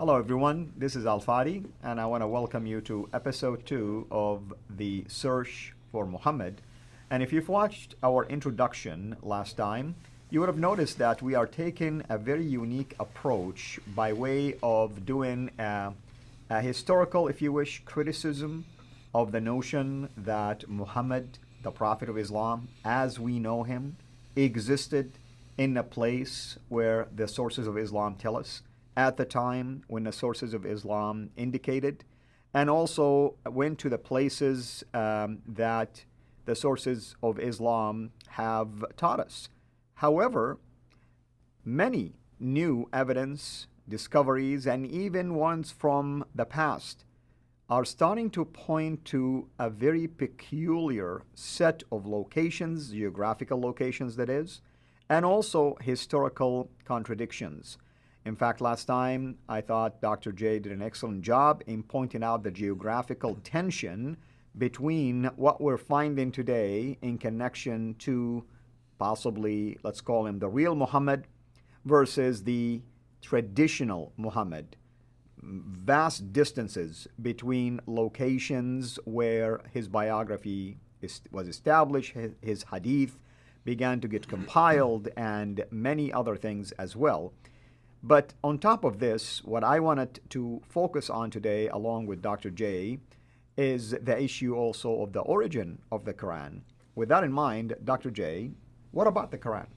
Hello everyone, this is Al-Fadi and I want to welcome you to episode 2 of the search for Muhammad. And if you've watched our introduction last time, you would have noticed that we are taking a very unique approach by way of doing a historical, if you wish, criticism of the notion that Muhammad, the Prophet of Islam, as we know him, existed in a place where the sources of Islam tell us, at the time when the sources of Islam indicated, and also went to the places that the sources of Islam have taught us. However, many new evidence, discoveries, and even ones from the past are starting to point to a very peculiar set of locations, geographical locations that is, and also historical contradictions. In fact, last time I thought Dr. J did an excellent job in pointing out the geographical tension between what we're finding today in connection to possibly, let's call him the real Muhammad, versus the traditional Muhammad. Vast distances between locations where his biography was established, his hadith began to get compiled, and many other things as well. But on top of this, what I wanted to focus on today, along with Dr. J, is the issue also of the origin of the Quran. With that in mind, Dr. J, what about the Quran?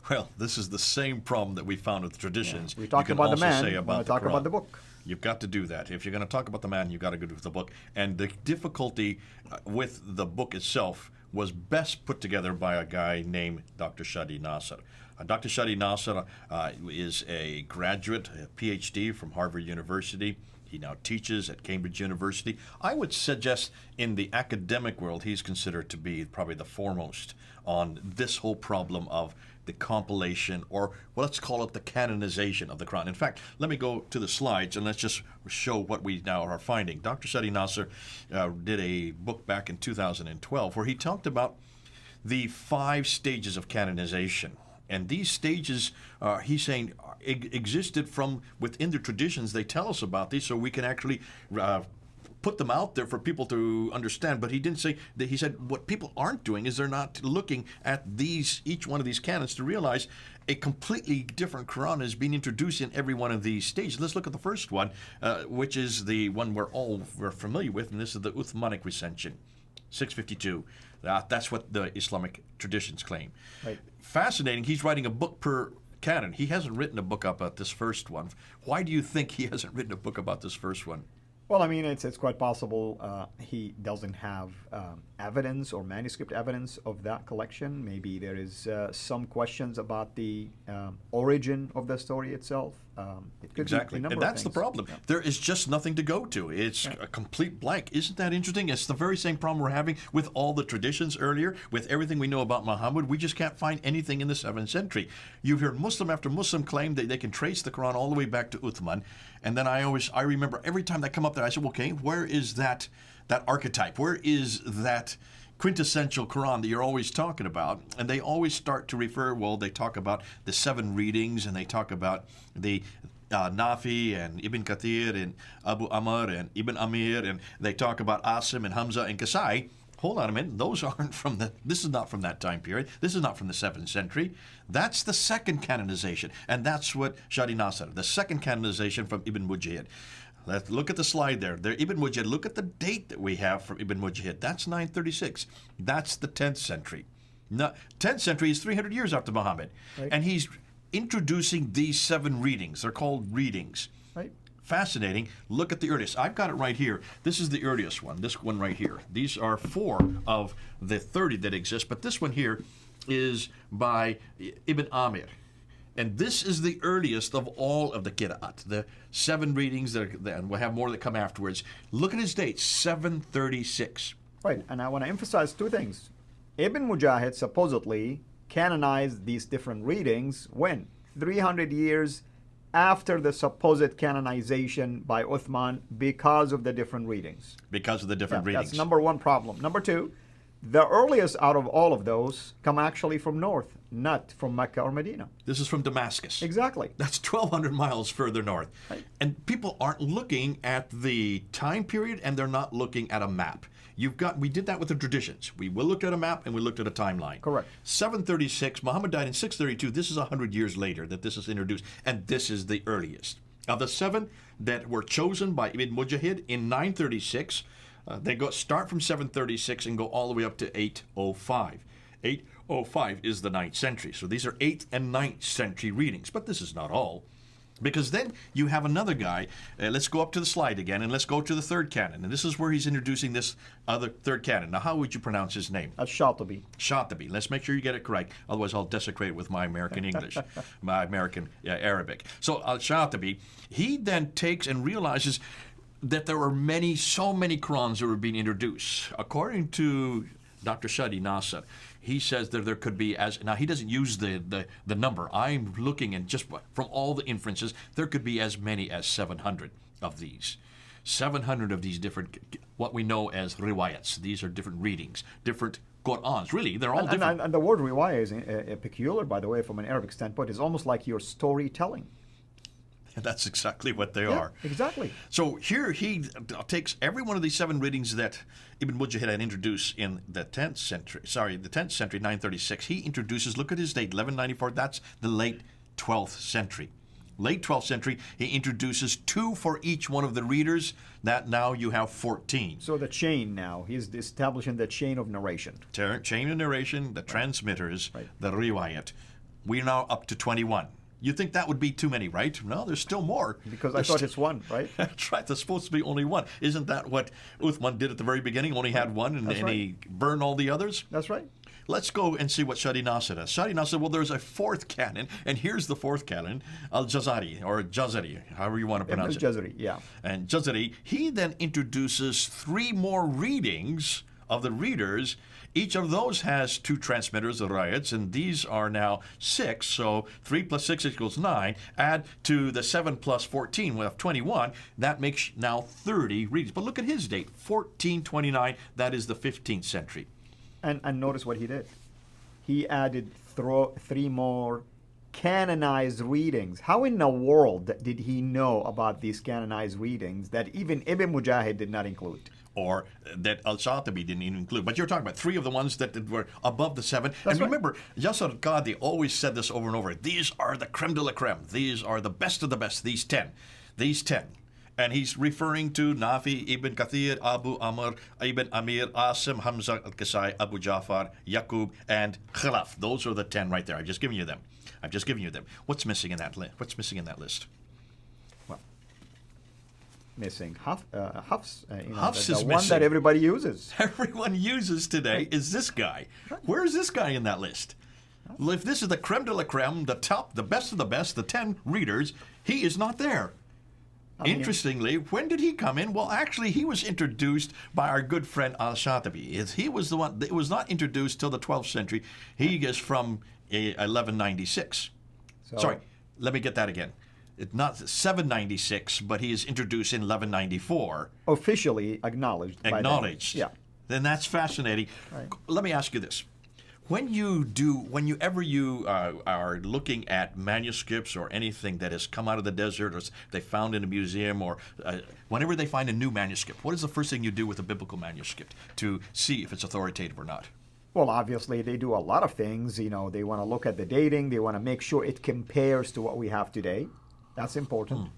Well, this is the same problem that we found with traditions. Yeah. We talked about the man, we want to talk about the book. You've got to do that. If you're going to talk about the man, you've got to go with the book. And the difficulty with the book itself was best put together by a guy named Dr. Shadi Nasser. Dr. Shadi Nasser is a graduate, a PhD from Harvard University. He now teaches at Cambridge University. I would suggest in the academic world, he's considered to be probably the foremost on this whole problem of the compilation, or well, let's call it the canonization of the Quran. In fact, let me go to the slides and let's just show what we now are finding. Dr. Shadi Nasser did a book back in 2012 where he talked about the 5 stages of canonization. And these stages, he's saying, existed from within the traditions. They tell us about these so we can actually put them out there for people to understand. But he didn't say that. He said what people aren't doing is they're not looking at each one of these canons to realize a completely different Quran is being introduced in every one of these stages. Let's look at the first one, which is the one we're familiar with, and this is the Uthmanic recension, 652. That's what the Islamic traditions claim. Right. Fascinating. He's writing a book per canon. He hasn't written a book about this first one. Why do you think he hasn't written a book about this first one? Well, I mean, it's quite possible he doesn't have evidence or manuscript evidence of that collection. Maybe there is some questions about the origin of the story itself. It could exactly, be and that's the problem. Yeah. There is just nothing to go to. It's a complete blank. Isn't that interesting? It's the very same problem we're having with all the traditions earlier, with everything we know about Muhammad. We just can't find anything in the 7th century. You hear Muslim after Muslim claim that they can trace the Quran all the way back to Uthman, and then I remember every time they come up there, I said, okay, where is that archetype? Where is that quintessential Quran that you're always talking about? And they always start to refer, well, they talk about the 7 readings, and they talk about the Nafi and Ibn Kathir and Abu Amr and Ibn Amir, and they talk about Asim and Hamza and Kasai. Hold on a minute, those aren't this is not from that time period. This is not from the 7th century. That's the second canonization, and that's what Shadi Nasser, the second canonization from Ibn Mujahid. Let's look at the slide there. Ibn Mujahid, look at the date that we have from Ibn Mujahid. That's 936. That's the 10th century. 10th century is 300 years after Muhammad. Right. And he's introducing these 7 readings. They're called readings. Right. Fascinating. Look at the earliest. I've got it right here. This is the earliest one, this one right here. These are 4 of the 30 that exist, but this one here is by Ibn Amir. And this is the earliest of all of the Qira'at, the 7 readings, and we'll have more that come afterwards. Look at his date, 736. Right, and I want to emphasize 2 things. Ibn Mujahid supposedly canonized these different readings when? 300 years after the supposed canonization by Uthman because of the different readings. Because of the different readings. That's number 1 problem. Number 2, The earliest out of all of those come actually from north, not from Mecca or Medina. This is from Damascus. Exactly. That's 1,200 miles further north. Right. And people aren't looking at the time period, and they're not looking at a map. We did that with the traditions. We looked at a map and we looked at a timeline. Correct. 736, Muhammad died in 632. This is 100 years later that this is introduced, and this is the earliest. Of the 7 that were chosen by Ibn Mujahid in 936, they start from 736 and go all the way up to 805. 805 is the 9th century. So these are 8th and 9th century readings. But this is not all. Because then you have another guy. Let's go up to the slide again, and let's go to the third canon. And this is where he's introducing this other third canon. Now, how would you pronounce his name? Shatibi. Shatibi. Let's make sure you get it correct. Otherwise, I'll desecrate it with my American English, my American Arabic. So Al-Shatibi, he then takes and realizes that there were so many Qurans that were being introduced. According to Dr. Shadi Nasser, he says that there could be now he doesn't use the number. I'm looking, and just from all the inferences, there could be as many as 700 of these. 700 of these different, what we know as riwayats. These are different readings, different Qur'ans. Really, they're all different. And the word riwayah is peculiar, by the way, from an Arabic standpoint. It's almost like your storytelling. And that's exactly what they are. Exactly. So here he takes every one of these 7 readings that Ibn Mujahid had introduced in the 10th century, 936. He introduces, look at his date, 1194. That's the late 12th century. Late 12th century, he introduces 2 for each one of the readers. That now you have 14. So the chain now, he's establishing the chain of narration. Chain of narration, the transmitters, the riwayat. We're now up to 21. You think that would be too many, right? No, there's still more. Because I thought it's 1, right? That's right. There's supposed to be only 1. Isn't that what Uthman did at the very beginning? Only had 1, and he burned all the others? That's right. Let's go and see what Shadi Nasser does. Shadi Nasser, well, there's a 4th canon, and here's the 4th canon, Al-Jazari, or Jazari, however you want to pronounce it. Jazari, yeah. And Jazari, he then introduces 3 more readings of the readers. Each of those has 2 transmitters, the riots, and these are now 6. So 3 plus 6 equals 9. Add to the 7 plus 14, we have 21. That makes now 30 readings. But look at his date, 1429. That is the 15th century. And notice what he did. He added 3 more canonized readings. How in the world did he know about these canonized readings that even Ibn Mujahid did not include? Or that Al-Shatibi didn't even include. But you're talking about 3 of the ones that were above the 7. That's and right. Remember, Yasser Qadi always said this over and over. These are the creme de la creme. These are the best of the best. These 10. And he's referring to Nafi, Ibn Kathir, Abu Amr, Ibn Amir, Asim, Hamza al-Kasai, Abu Jafar, Yaqub, and Khalaf. Those are the 10 right there. I've just given you them. What's missing in that list? Well, missing Hafs. Hafs is the missing. One that everybody uses. Everyone uses today is this guy. Where is this guy in that list? Well, if this is the creme de la creme, the top, the best of the best, the 10 readers, he is not there. Interestingly, when did he come in? Well, actually, he was introduced by our good friend Al-Shatibi. He was the one that was not introduced till the 12th century. He is from 1196. Sorry, let me get that again. It's not 796, but he is introduced in 1194. Officially acknowledged. Acknowledged. Yeah. Then that's fascinating. Right. Let me ask you this. Whenever you are looking at manuscripts or anything that has come out of the desert or they found in a museum or whenever they find a new manuscript, what is the first thing you do with a biblical manuscript to see if it's authoritative or not? Well, obviously, they do a lot of things. They want to look at the dating. They want to make sure it compares to what we have today. That's important.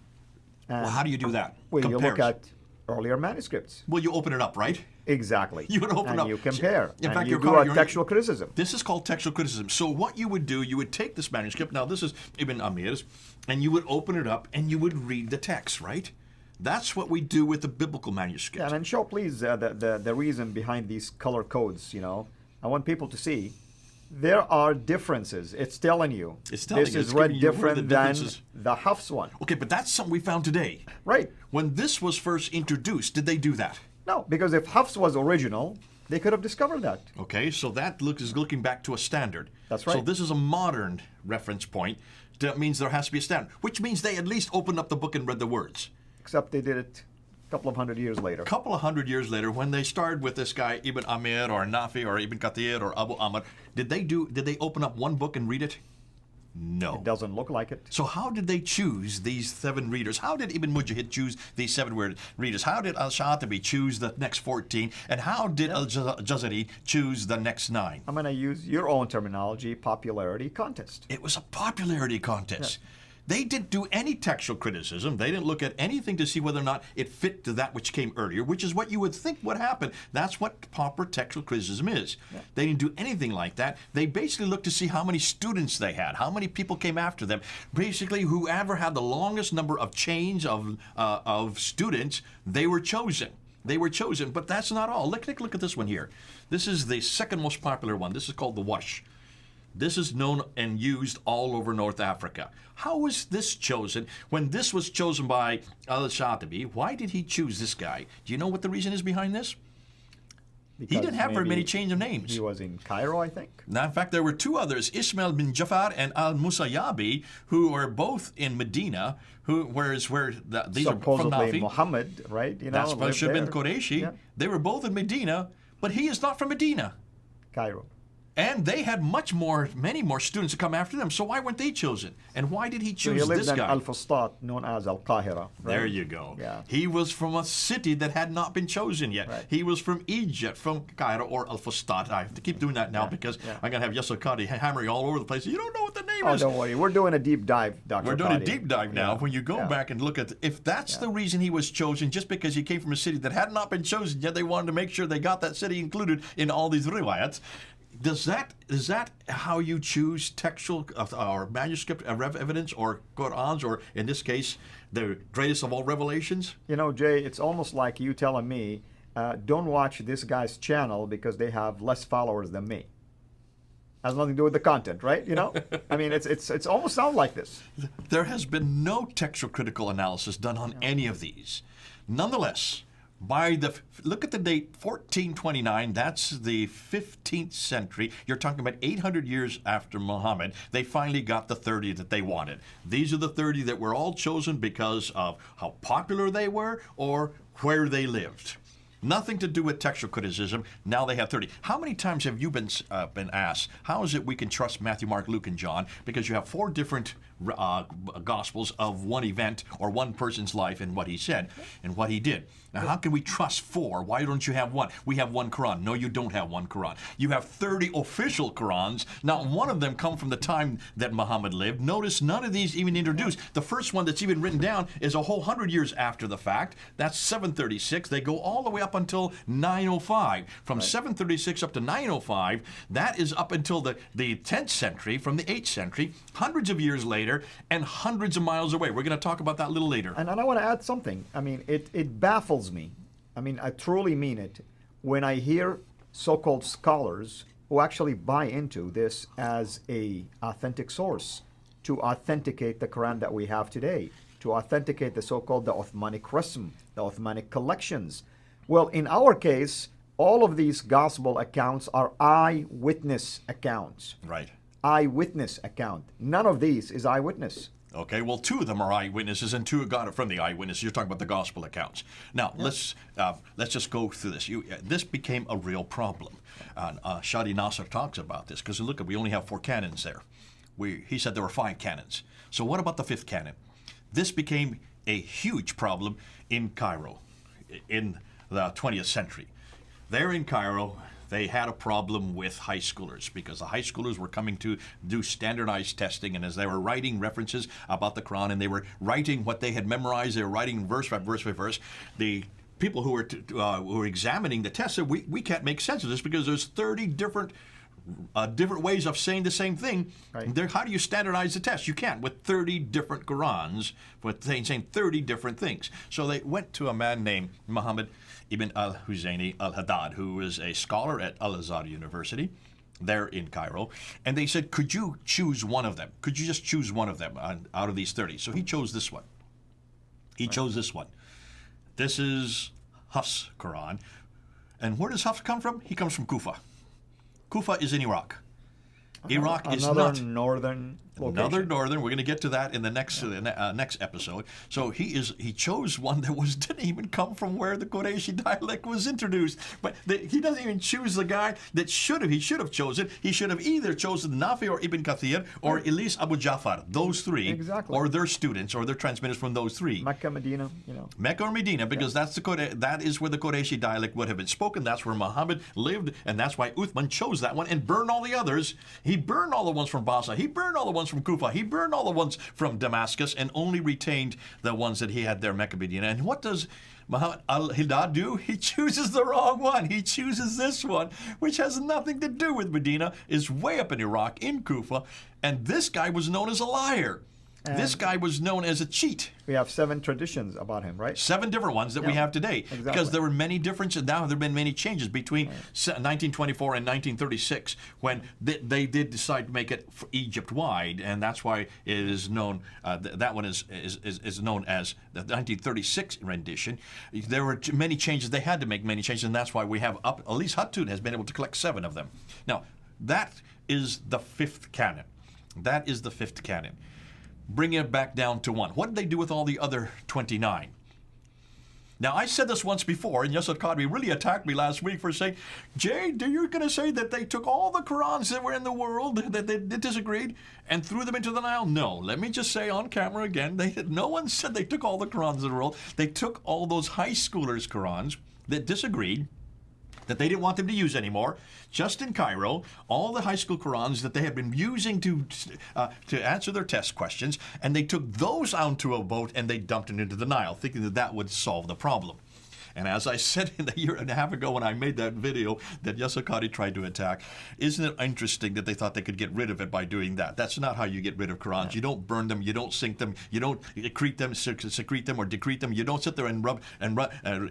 Well, how do you do that? Well, you look at earlier manuscripts. Well, you open it up, right? Exactly. You would open and up. You compare. In fact, you do a textual criticism. This is called textual criticism. So what you would do, you would take this manuscript. Now, this is Ibn Amir's, and you would open it up and you would read the text, right? That's what we do with the biblical manuscript. Yeah, and show, please, the reason behind these color codes. I want people to see there are differences. It's telling you. This is read different than the Hafs one. Okay, but that's something we found today. Right. When this was first introduced, did they do that? No, because if Hafs was original, they could have discovered that. Okay, so that is looking back to a standard. That's right. So this is a modern reference point. That means there has to be a standard, which means they at least opened up the book and read the words. Except they did it couple of 100 years later. Couple of 100 years later, when they started with this guy Ibn Amir or Nafi or Ibn Kathir or Abu Amr, did they open up one book and read it? No. It doesn't look like it. So how did they choose these 7 readers? How did Ibn Mujahid choose these 7 readers? How did Al-Shatibi choose the next 14? And how did Al-Jazari choose the next 9? I'm going to use your own terminology, popularity contest. It was a popularity contest. Yeah. They didn't do any textual criticism. They didn't look at anything to see whether or not it fit to that which came earlier, which is what you would think would happen. That's what proper textual criticism is. Yeah. They didn't do anything like that. They basically looked to see how many students they had, how many people came after them. Basically, whoever had the longest number of chains of students, they were chosen. They were chosen, but that's not all. Look at this one here. This is the second most popular one. This is called the Warsh. This is known and used all over North Africa. How was this chosen? When this was chosen by Al-Shatibi, why did he choose this guy? Do you know what the reason is behiund this? Because he didn't have very many change of names. He was in Cairo, I think. Now, in fact, there were 2 others, Ismail bin Jafar and al-Musayyabi, who are both in Medina, these are from supposedly Nafi. Muhammad, right? That's supposed to have been Qurayshi. Yeah. They were both in Medina, but he is not from Medina. Cairo. And they had many more students to come after them. So why weren't they chosen? And why did he choose he lived this in guy? Al-Fustat, known as Al-Qahira. Right? There you go. Yeah. He was from a city that had not been chosen yet. Right. He was from Egypt, from Cairo or Al-Fustat. I have to keep doing that now because I'm going to have Yasser Qadi hammering all over the place. You don't know what the name is. Oh, don't worry. We're doing a deep dive, Dr. We're doing Qadi. a deep dive now. When you go back and look at, if that's the reason he was chosen, just because he came from a city that had not been chosen yet, they wanted to make sure they got that city included in all these riwayats. Is that how you choose textual or manuscript evidence or Qurans, or in this case, the greatest of all revelations? You know, Jay, it's almost like you telling me, don't watch this guy's channel because they have less followers than me. Has nothing to do with the content, right? You know, I mean, it's almost sound like this. There has been no textual critical analysis done on any of these. Nonetheless, look at the date 1429, that's the 15th century. You're talking about 800 years after Muhammad. They finally got the 30 that they wanted. These are the 30 that were all chosen because of how popular they were or where they lived. Nothing to do with textual criticism. Now they have 30. How many times have you been asked, how is it we can trust Matthew, Mark, Luke, and John? Because you have 4 different gospels of one event or one person's life and what he said and what he did. Now, how can we trust 4? Why don't you have 1? We have 1 Quran. No, you don't have 1 Quran. You have 30 official Qurans. Not one of them come from the time that Muhammad lived. Notice none of these even introduced. The first one that's even written down is a whole 100 years after the fact. That's 736. They go all the way up until 905. From 736 up to 905, that is up until the 10th century, from the 8th century, hundreds of years later, and hundreds of miles away. We're going to talk about that a little later. And I want to add something. I mean, it baffles me. I mean, I truly mean it when I hear so-called scholars who actually buy into this as a authentic source to authenticate the Quran that we have today, to authenticate the so-called the Uthmanic Rasm, the Uthmanic collections. Well, in our case, all of these gospel accounts are eyewitness accounts. Right. Eyewitness account. None of these is eyewitness. Okay, well, 2 of them are eyewitnesses, and 2 got it from the eyewitnesses. You're talking about the gospel accounts. Now, let's just go through this. This became a real problem. Shadi Nasser talks about this, because look, we only have 4 canons there. He said there were 5 canons. So what about the 5th canon? This became a huge problem in Cairo in the 20th century. There in Cairo, they had a problem with high schoolers because the high schoolers were coming to do standardized testing, and as they were writing references about the Quran and they were writing what they had memorized, they were writing verse by verse by verse, the people who were examining the test said, we can't make sense of this because there's 30 different ways of saying the same thing. Right. How do you standardize the test? You can't with 30 different Qurans with saying 30 different things. So they went to a man named Mohammed Ibn al-Husayni al-Haddad, who was a scholar at Al-Azhar University there in Cairo, and they said, could you choose one of them? Could you just choose one of them out of these 30? So he chose this one. He chose this one. This is Hafs' Quran. And where does Hafs come from? He comes from Kufa. Kufa is in Iraq. Iraq is another not northern Another northern. We're going to get to that in the next next episode. So he chose one that didn't even come from where the Qurayshi dialect was introduced. But he doesn't even choose the guy that he should have chosen. He should have either chosen Nafi or Ibn Kathir or Ilis Abu Jafar. Those three, or their students or their transmitters from those three. Mecca, Medina, Mecca or Medina, because that is where the Qurayshi dialect would have been spoken. That's where Muhammad lived, and that's why Uthman chose that one and burned all the others. He burned all the ones from Basra. He burned all the ones from Kufa. He burned all the ones from Damascus and only retained the ones that he had there, Mecca, Medina. And what does Muhammad al-Hidad do? He chooses the wrong one. He chooses this one, which has nothing to do with Medina, is way up in Iraq, in Kufa, and this guy was known as a liar. This guy was known as a cheat. We have 7 traditions about him, right? 7 different ones that we have today. Exactly. Because there were many differences. Now there have been many changes between 1924 and 1936 when they did decide to make it Egypt-wide, and that's why it is known, that one is known as the 1936 rendition. There were many changes. They had to make many changes, and that's why we have at least Hattun has been able to collect 7 of them. Now, that is the 5th canon. That is the 5th canon. Bring it back down to 1. What did they do with all the other 29? Now, I said this once before, and Yasir Qadri really attacked me last week for saying, Jay, are you going to say that they took all the Qurans that were in the world, that they disagreed, and threw them into the Nile? No. Let me just say on camera again, no one said they took all the Qurans in the world. They took all those high schoolers' Qurans that disagreed, that they didn't want them to use anymore, just in Cairo, all the high school Qurans that they had been using to answer their test questions, and they took those onto a boat and they dumped it into the Nile, thinking that would solve the problem. And as I said in the year and a half ago when I made that video that Yasir Qadri tried to attack, isn't it interesting that they thought they could get rid of it by doing that? That's not how you get rid of Qurans. You don't burn them, you don't sink them, you don't secrete them or decrete them, you don't sit there and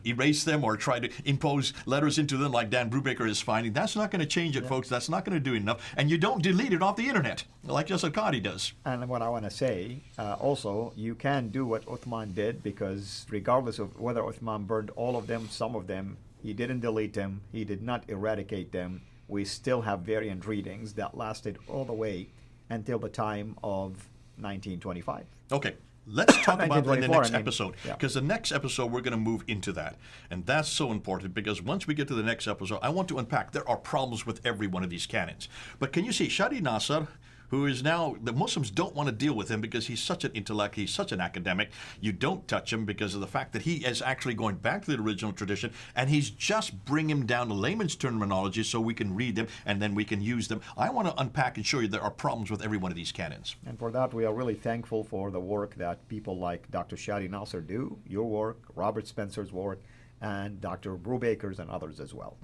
erase them or try to impose letters into them like Dan Brubaker is finding. That's not going to change it, folks. That's not going to do enough. And you don't delete it off the internet like Yasir Qadri does. And what I want to say, also, you can do what Uthman did, because regardless of whether Uthman burned all of them, some of them, he didn't delete them, he did not eradicate them. We still have variant readings that lasted all the way until the time of 1925. Okay. Let's talk about that in the next episode, because the next episode we're going to move into that. And that's so important, because once we get to the next episode, I want to unpack, there are problems with every one of these canons. But can you see, Shadi Nasser, who is now, the Muslims don't want to deal with him because he's such an intellect, he's such an academic. You don't touch him because of the fact that he is actually going back to the original tradition, and he's just bringing him down to layman's terminology so we can read them and then we can use them. I want to unpack and show you there are problems with every one of these canons. And for that, we are really thankful for the work that people like Dr. Shadi Nasser do, your work, Robert Spencer's work, and Dr. Brubaker's and others as well.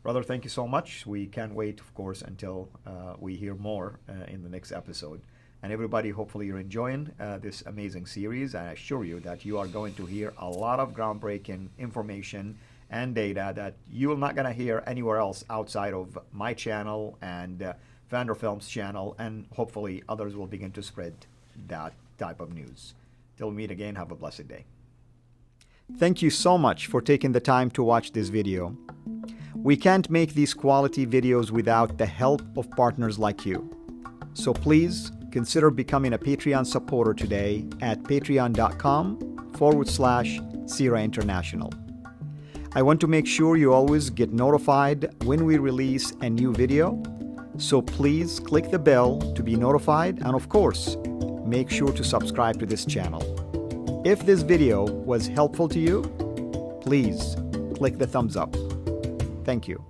Brother, thank you so much. We can't wait, of course, until we hear more in the next episode. And everybody, hopefully you're enjoying this amazing series. I assure you that you are going to hear a lot of groundbreaking information and data that you're not going to hear anywhere else outside of my channel and Vander Films channel, and hopefully others will begin to spread that type of news. Till we meet again, have a blessed day. Thank you so much for taking the time to watch this video. We can't make these quality videos without the help of partners like you. So please consider becoming a Patreon supporter today at patreon.com/CIRA International. I want to make sure you always get notified when we release a new video. So please click the bell to be notified, and of course, make sure to subscribe to this channel. If this video was helpful to you, please click the thumbs up. Thank you.